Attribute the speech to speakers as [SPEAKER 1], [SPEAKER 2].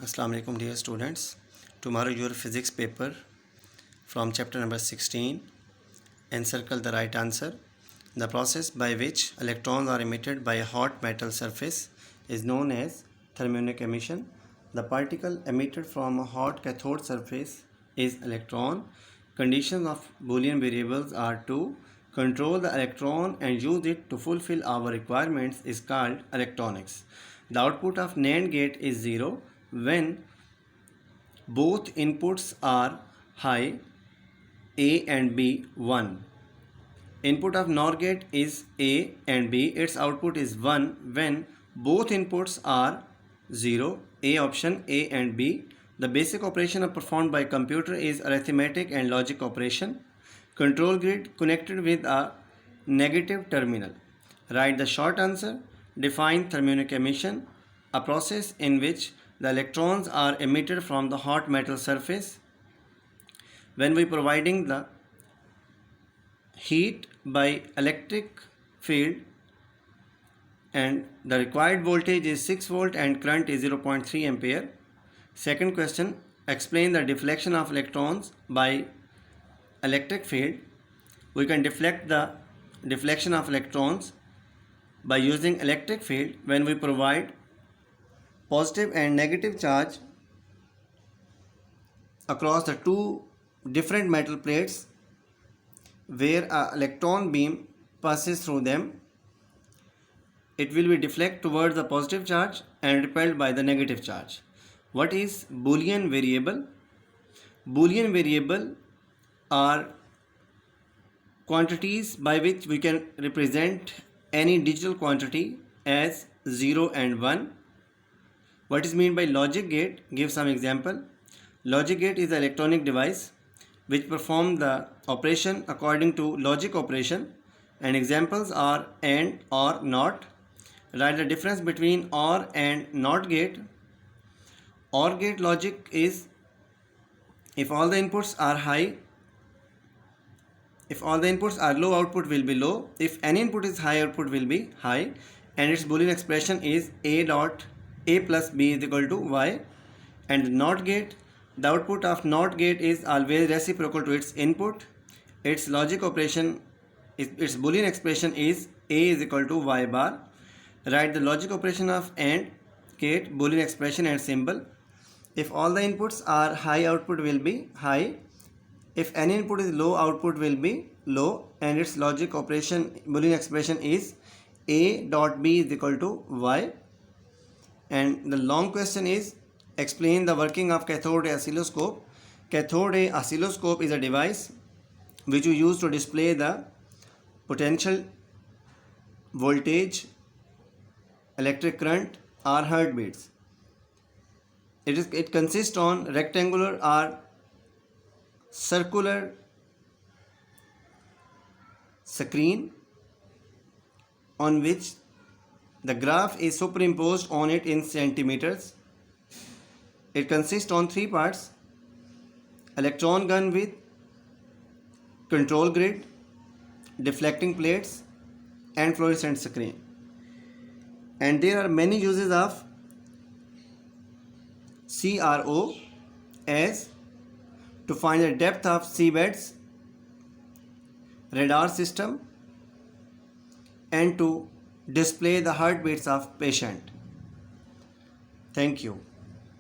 [SPEAKER 1] Assalamu alaikum dear students. Tomorrow your physics paper from chapter number 16. Encircle the right answer. The process by which electrons are emitted by a hot metal surface is known as thermionic emission. The particle emitted from a hot cathode surface is electron. Conditions of Boolean variables are to control the electron and use it to fulfill our requirements is called electronics. The output of NAND gate is 0 when both inputs are high, A and B 1. Input of NOR gate is A and B. Its output is 1 when both inputs are 0. A option A and B. The basic operation performed by computer is arithmetic and logic operation. Control grid connected with a negative terminal. Write the short answer. Define thermionic emission, a process in which the electrons are emitted from the hot metal surface when we providing the heat by electric field, and the required voltage is 6 volt and current is 0.3 ampere. Second question, explain the deflection of electrons by electric field. We can deflect the deflection of electrons by using electric field when we provide positive and negative charge across the two different metal plates where an electron beam passes through them. It will be deflected towards the positive charge and repelled by the negative charge. What is Boolean variable? Boolean variable are quantities by which we can represent any digital quantity as 0 and 1. What is meant by logic gate? Give some example. Logic gate is an electronic device which perform the operation according to logic operation, and examples are AND, OR, NOT. Write the difference between OR and NOT gate. OR gate logic is if all the inputs are high, if all the inputs are low, output will be low. If any input is high, output will be high, and its Boolean expression is A plus B is equal to Y. And the NOT gate, the output of NOT gate is always reciprocal to its input. Its logic operation, its Boolean expression is A is equal to Y bar. Write the logic operation of AND gate, Boolean expression and symbol. If all the inputs are high, output will be high. If any input is low, output will be low, and its logic operation Boolean expression is A dot B is equal to Y. And the long question is, explain the working of cathode ray oscilloscope. Cathode ray oscilloscope is a device which you use to display the potential, voltage, electric current or heartbeats. It consists on rectangular or circular screen on which the graph is superimposed on it in centimeters. It consists on three parts: electron gun with control grid, deflecting plates and fluorescent screen. And there are many uses of CRO as to find the depth of seabeds, radar system, and to display the heartbeats of patient. Thank you.